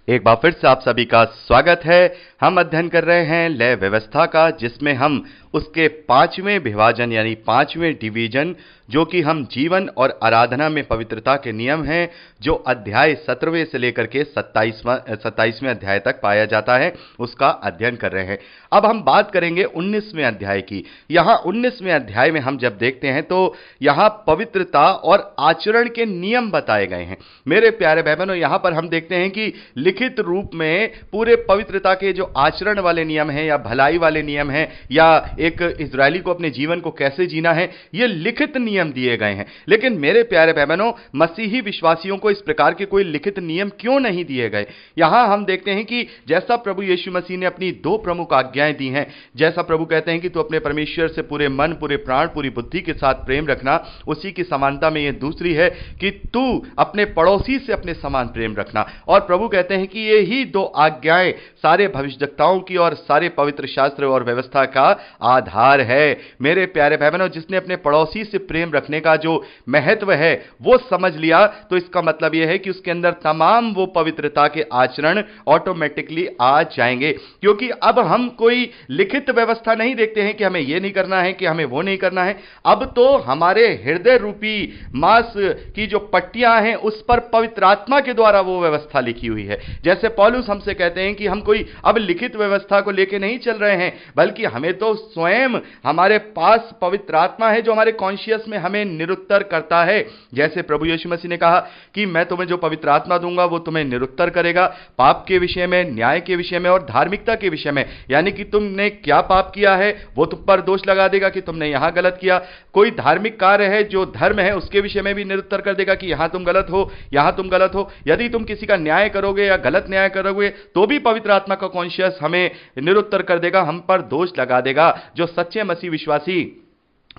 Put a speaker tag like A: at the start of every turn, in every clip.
A: एक बार फिर से आप सभी का स्वागत है। हम अध्ययन कर रहे हैं लय व्यवस्था का, जिसमें हम उसके पांचवें विभाजन यानी पांचवें डिवीजन, जो कि हम जीवन और आराधना में पवित्रता के नियम हैं, जो अध्याय 17वें से लेकर के 27वें अध्याय तक पाया जाता है, उसका अध्ययन कर रहे हैं। अब हम बात करेंगे 19वें अध्याय की। यहाँ 19वें अध्याय में हम जब देखते हैं तो यहाँ पवित्रता और आचरण के नियम बताए गए हैं। मेरे प्यारे भाई बहनों, यहाँ पर हम देखते हैं कि लिखित रूप में पूरे पवित्रता के जो आचरण वाले नियम हैं या भलाई वाले नियम हैं या एक इजरायली को अपने जीवन को कैसे जीना है, ये लिखित नियम दिए गए हैं। लेकिन मेरे प्यारे भाई बहनों, मसीही विश्वासियों को इस प्रकार के कोई लिखित नियम क्यों नहीं दिए गए? यहां हम देखते हैं कि जैसा प्रभु यीशु मसीह ने अपनी दो प्रमुख आज्ञाएं दी हैं, जैसा प्रभु कहते हैं कि तू अपने परमेश्वर से पूरे मन, पूरे प्राण, पूरी बुद्धि के साथ प्रेम रखना, उसी की समानता में यह दूसरी है कि तू अपने पड़ोसी से अपने समान प्रेम रखना। और प्रभु कहते हैं कि ये ही दो आज्ञाएं सारे भविष्यद्वक्ताओं की और सारे पवित्र शास्त्र और व्यवस्था का आधार है। मेरे प्यारे भाई बहनों, जिसने अपने पड़ोसी से प्रेम रखने का जो महत्व है वो समझ लिया, तो इसका मतलब यह है कि उसके अंदर तमाम वो पवित्रता के आचरण ऑटोमेटिकली आ जाएंगे। क्योंकि अब हम कोई लिखित व्यवस्था नहीं देखते हैं कि हमें यह नहीं करना है, कि हमें वो नहीं करना है। अब तो हमारे हृदय रूपी मांस की जो पट्टियां हैं उस पर पवित्र आत्मा के द्वारा वो व्यवस्था लिखी हुई है। जैसे पौलुस हमसे कहते हैं कि हम कोई अब लिखित व्यवस्था को लेके नहीं चल रहे हैं, बल्कि हमें तो स्वयं हमारे पास पवित्र आत्मा है जो हमारे कॉन्शियस में हमें निरुत्तर करता है। जैसे प्रभु यीशु मसीह ने कहा कि मैं तुम्हें जो पवित्र आत्मा दूंगा वो तुम्हें निरुत्तर करेगा, पाप के विषय में, न्याय के विषय में और धार्मिकता के विषय में। यानी कि तुमने क्या पाप किया है वो तुम पर दोष लगा देगा कि तुमने यहां गलत किया। कोई धार्मिक कार्य है जो धर्म है उसके विषय में भी निरुत्तर कर देगा कि यहां तुम गलत हो, यहां तुम गलत हो। यदि तुम किसी का न्याय करोगे या गलत न्याय करोगे तो भी पवित्र आत्मा का कॉन्शियस हमें निरुत्तर कर देगा, हम पर दोष लगा देगा। जो सच्चे मसीह विश्वासी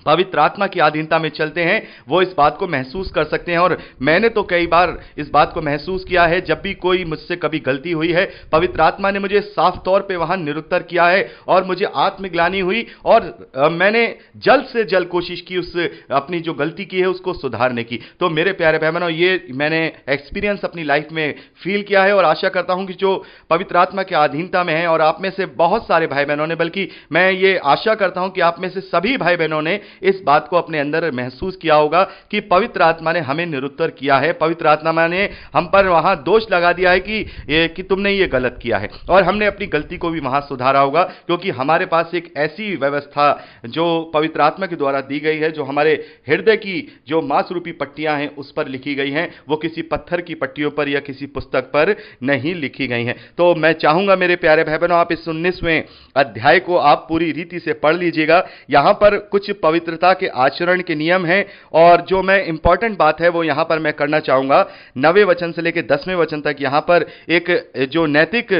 A: पवित्र आत्मा की अधीनता में चलते हैं वो इस बात को महसूस कर सकते हैं। और मैंने तो कई बार इस बात को महसूस किया है, जब भी कोई मुझसे कभी गलती हुई है, पवित्र आत्मा ने मुझे साफ तौर पे वहां निरुत्तर किया है और मुझे आत्मग्लानि हुई और मैंने जल्द से जल्द कोशिश की उस अपनी जो गलती की है उसको सुधारने की। तो मेरे प्यारे भाई बहनों, ये मैंने एक्सपीरियंस अपनी लाइफ में फील किया है और आशा करता हूं कि जो पवित्र आत्मा की अधीनता में है, और आप में से बहुत सारे भाई बहनों ने, बल्कि मैं ये आशा करता हूं कि आप में से सभी भाई बहनों ने इस बात को अपने अंदर महसूस किया होगा कि पवित्र आत्मा ने हमें निरुत्तर किया है। पवित्र आत्मा ने हम पर वहां दोष लगा दिया है कि तुमने ये गलत किया है, और हमने अपनी गलती को भी वहां सुधारा होगा। क्योंकि हमारे पास एक ऐसी व्यवस्था जो पवित्र आत्मा के द्वारा दी गई है, जो हमारे हृदय की जो मांस रूपी पट्टियां हैं उस पर लिखी गई हैं, वो किसी पत्थर की पट्टियों पर या किसी पुस्तक पर नहीं लिखी गई हैं। तो मैं चाहूंगा मेरे प्यारे भाई बहनों, आप इस 19वें अध्याय को आप पूरी रीति से पढ़ लीजिएगा। यहां पर कुछ पवित्रता के आचरण के नियम हैं, और जो मैं इंपॉर्टेंट बात है वो यहां पर मैं करना चाहूंगा 9वें वचन से लेकर 10वें वचन तक। यहां पर एक जो नैतिक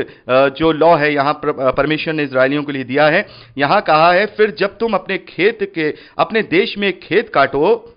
A: जो लॉ है यहां परमेश्वर ने इजरायलियों के लिए दिया है। यहां कहा है, फिर जब तुम अपने देश में खेत काटो,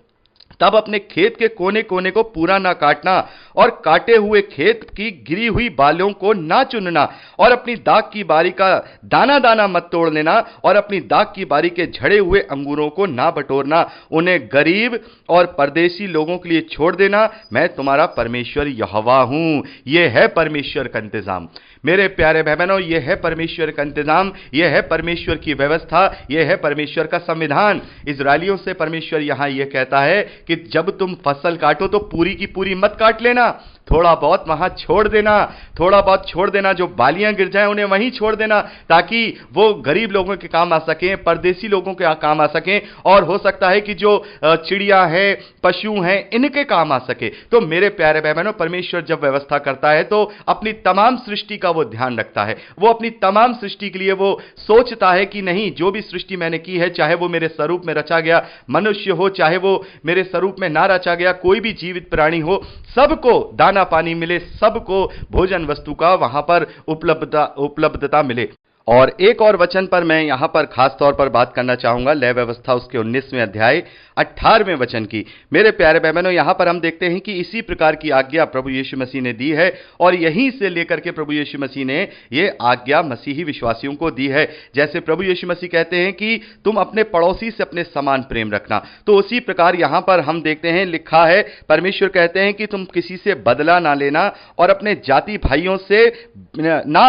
A: तब अपने खेत के कोने कोने को पूरा ना काटना, और काटे हुए खेत की गिरी हुई बालों को ना चुनना, और अपनी दाख की बारी का दाना दाना मत तोड़ लेना, और अपनी दाख की बारी के झड़े हुए अंगूरों को ना बटोरना। उन्हें गरीब और परदेशी लोगों के लिए छोड़ देना। मैं तुम्हारा परमेश्वर यहोवा हूं। यह है परमेश्वर का इंतजाम। मेरे प्यारे भाई बहनों, यह है परमेश्वर का इंतजाम, यह है परमेश्वर की व्यवस्था, यह है परमेश्वर का संविधान। इजरायलियों से परमेश्वर यहां यह कहता है कि जब तुम फसल काटो तो पूरी की पूरी मत काट लेना, थोड़ा बहुत वहां छोड़ देना, थोड़ा बहुत छोड़ देना। जो बालियां गिर जाएं उन्हें वहीं छोड़ देना, ताकि वो गरीब लोगों के काम आ सकें, परदेसी लोगों के काम आ सकें, और हो सकता है कि जो चिड़िया है, पशु हैं, इनके काम आ सके। तो मेरे प्यारे भाई बहनों, परमेश्वर जब व्यवस्था करता है तो अपनी तमाम सृष्टि का वो ध्यान रखता है। वो अपनी तमाम सृष्टि के लिए वो सोचता है कि नहीं, जो भी सृष्टि मैंने की है, चाहे वो मेरे स्वरूप में रचा गया मनुष्य हो, चाहे वो मेरे स्वरूप में ना रचा गया कोई भी जीवित प्राणी हो, सबको दाना पानी मिले, सबको भोजन वस्तु का वहां पर उपलब्धता मिले। और एक और वचन पर मैं यहां पर खास तौर पर बात करना चाहूंगा, लय व्यवस्था उसके 19वें अध्याय 18वें वचन की। मेरे प्यारे बहनों, यहां पर हम देखते हैं कि इसी प्रकार की आज्ञा प्रभु यीशु मसीह ने दी है और यहीं से लेकर के प्रभु यीशु मसीह ने यह आज्ञा मसीही विश्वासियों को दी है। जैसे प्रभु यीशु मसीह कहते हैं कि तुम अपने पड़ोसी से अपने समान प्रेम रखना, तो उसी प्रकार यहां पर हम देखते हैं लिखा है, परमेश्वर कहते हैं कि तुम किसी से बदला ना लेना और अपने जाति भाइयों से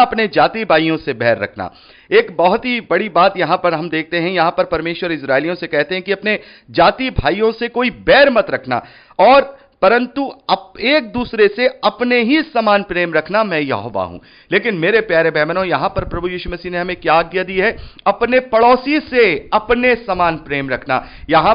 A: अपने जाति भाइयों से बैर रखना। एक बहुत ही बड़ी बात यहां पर हम देखते हैं, यहां पर परमेश्वर इस्राएलियों से कहते हैं कि अपने जाति भाइयों से कोई बैर मत रखना, और परंतु एक दूसरे से अपने ही समान प्रेम रखना, मैं यहोवा हूं। लेकिन मेरे प्यारे बहनों, यहां पर प्रभु यीशु मसीह ने हमें क्या आज्ञा दी है? अपने पड़ोसी से अपने समान प्रेम रखना। यहां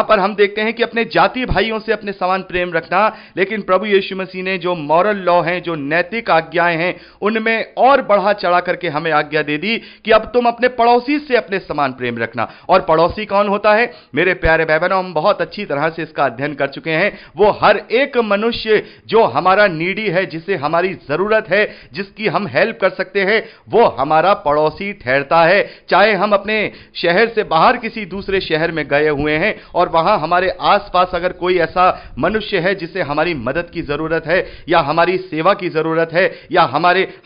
A: पर हम देखते हैं कि अपने जाति भाइयों से अपने समान प्रेम रखना, लेकिन प्रभु यीशु मसीह ने जो मॉरल लॉ हैं, जो नैतिक आज्ञाएं हैं, उनमें और बढ़ा चढ़ा करके हमें आज्ञा दे दी कि अब तुम अपने पड़ोसी से अपने समान प्रेम रखना। और पड़ोसी कौन होता है? मेरे प्यारे बहनों, हम बहुत अच्छी तरह से इसका अध्ययन कर चुके हैं। वो हर एक मनुष्य जो हमारा नीडी है, जिसे हमारी जरूरत है, जिसकी हम हेल्प कर सकते हैं, वो हमारा पड़ोसी ठहरता है। चाहे हम अपने शहर से बाहर किसी दूसरे शहर में गए हुए हैं और वहां हमारे आसपास अगर कोई ऐसा मनुष्य है जिसे हमारी मदद की जरूरत है या हमारी सेवा की जरूरत है या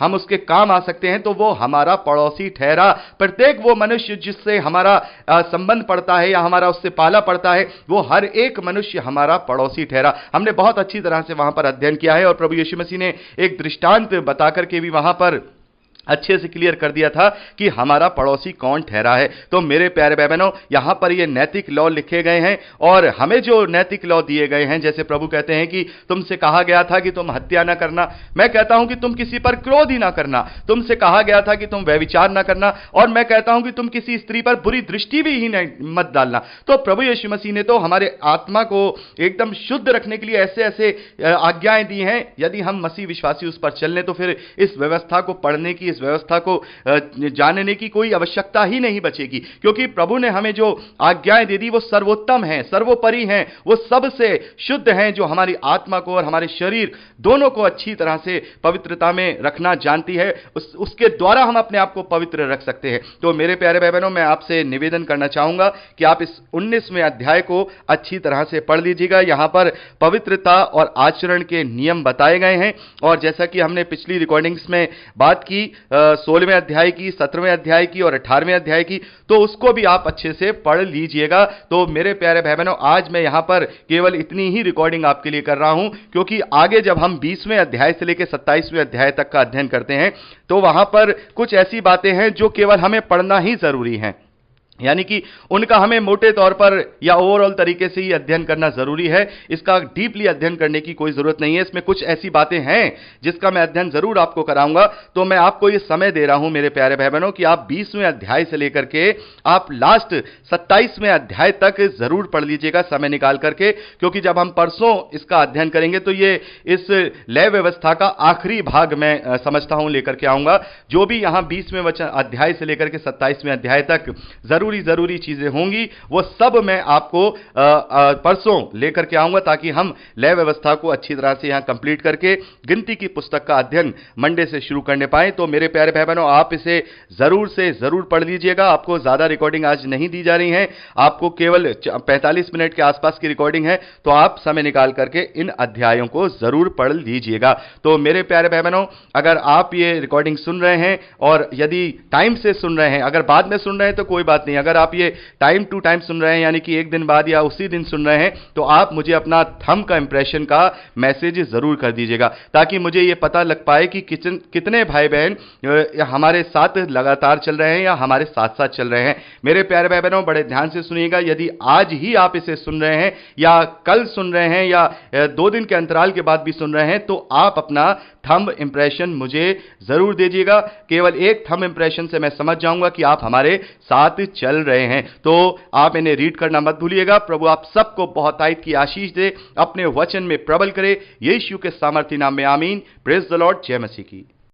A: हम उसके काम आ सकते हैं, तो वो हमारा पड़ोसी ठहरा। प्रत्येक वो मनुष्य जिससे हमारा संबंध पड़ता है या हमारा उससे पाला पड़ता है, वो हर एक मनुष्य हमारा पड़ोसी ठहरा। हमने बहुत अच्छी तरह से वहां पर अध्ययन किया है और प्रभु यीशु मसीह ने एक दृष्टांत बताकर के भी वहां पर अच्छे से क्लियर कर दिया था कि हमारा पड़ोसी कौन ठहरा है। तो मेरे प्यारे बहनों, यहां पर ये नैतिक लॉ लिखे गए हैं और हमें जो नैतिक लॉ दिए गए हैं, जैसे प्रभु कहते हैं कि तुमसे कहा गया था कि तुम हत्या ना करना, मैं कहता हूं कि तुम किसी पर क्रोध ही ना करना। तुमसे कहा गया था कि तुम व्यभिचार ना करना, और मैं कहता हूं कि तुम किसी स्त्री पर बुरी दृष्टि भी ही मत डालना। तो प्रभु यीशु मसीह ने तो हमारे आत्मा को एकदम शुद्ध रखने के लिए ऐसे ऐसे आज्ञाएं दी हैं। यदि हम मसीह विश्वासी उस पर चलने, तो फिर इस व्यवस्था को पढ़ने की, इस व्यवस्था को जानने की कोई आवश्यकता ही नहीं बचेगी, क्योंकि प्रभु ने हमें जो आज्ञाएं दे दी वो सर्वोत्तम हैं, सर्वोपरि हैं, वो सबसे शुद्ध हैं, जो हमारी आत्मा को और हमारे शरीर दोनों को अच्छी तरह से पवित्रता में रखना जानती है। उसके द्वारा हम अपने आप को पवित्र रख सकते हैं। तो मेरे प्यारे भाई बहनों, मैं आपसे निवेदन करना चाहूंगा कि आप इस 19वें अध्याय को अच्छी तरह से पढ़ लीजिएगा। यहां पर पवित्रता और आचरण के नियम बताए गए हैं, और जैसा कि हमने पिछली रिकॉर्डिंग्स में बात की 16वें अध्याय की, 17वें अध्याय की और 18वें अध्याय की, तो उसको भी आप अच्छे से पढ़ लीजिएगा। तो मेरे प्यारे भाई बहनों, आज मैं यहां पर केवल इतनी ही रिकॉर्डिंग आपके लिए कर रहा हूं, क्योंकि आगे जब हम 20वें अध्याय से लेकर 27वें अध्याय तक का अध्ययन करते हैं, तो वहां पर कुछ ऐसी बातें हैं जो केवल हमें पढ़ना ही जरूरी है, यानी कि उनका हमें मोटे तौर पर या ओवरऑल तरीके से ही अध्ययन करना जरूरी है। इसका डीपली अध्ययन करने की कोई जरूरत नहीं है। इसमें कुछ ऐसी बातें हैं जिसका मैं अध्ययन जरूर आपको कराऊंगा। तो मैं आपको यह समय दे रहा हूं मेरे प्यारे भाई बहनों कि आप 20वें अध्याय से लेकर के आप लास्ट 27वें अध्याय तक जरूर पढ़ लीजिएगा समय निकाल करके, क्योंकि जब हम परसों इसका अध्ययन करेंगे तो ये इस लय व्यवस्था का आखिरी भाग मैं समझता हूं लेकर के आऊंगा। जो भी यहां 20वें अध्याय से लेकर के 27वें अध्याय तक जरूरी चीजें होंगी, वो सब मैं आपको परसों लेकर के आऊंगा, ताकि हम लय व्यवस्था को अच्छी तरह से यहां कंप्लीट करके गिनती की पुस्तक का अध्ययन मंडे से शुरू करने पाए। तो मेरे प्यारे भाई बहनों, आप इसे जरूर से जरूर पढ़ लीजिएगा। आपको ज्यादा रिकॉर्डिंग आज नहीं दी जा रही है, आपको केवल 45 मिनट के आसपास की रिकॉर्डिंग है, तो आप समय निकाल करके इन अध्यायों को जरूर पढ़ लीजिएगा। तो मेरे प्यारे भाई बहनों, अगर आप ये रिकॉर्डिंग सुन रहे हैं और यदि टाइम से सुन रहे हैं, अगर बाद में सुन रहे हैं तो कोई बात नहीं, अगर आप ये टाइम टू टाइम सुन रहे हैं, यानी कि एक दिन बाद या उसी दिन सुन रहे हैं, तो आप मुझे अपना थंब का इंप्रेशन का मैसेज जरूर कर दीजिएगा, ताकि मुझे ये पता लग पाए कि कितने भाई बहन हमारे साथ लगातार चल रहे हैं या हमारे साथ साथ चल रहे हैं। मेरे प्यारे भाई बहनों, बड़े ध्यान से सुनिएगा। यदि आज ही आप इसे सुन रहे हैं या कल सुन रहे हैं या 2 दिन के अंतराल के बाद भी सुन रहे हैं, तो आप अपना थंब इंप्रेशन मुझे जरूर दीजिएगा। केवल एक थंब इंप्रेशन से मैं समझ जाऊंगा कि आप हमारे साथ चल रहे हैं। तो आप इन्हें रीड करना मत भूलिएगा। प्रभु आप सबको बहुत आयत की आशीष दे, अपने वचन में प्रबल करे। यीशु के सामर्थ्य नाम में आमीन। Praise the Lord. जय मसीह की।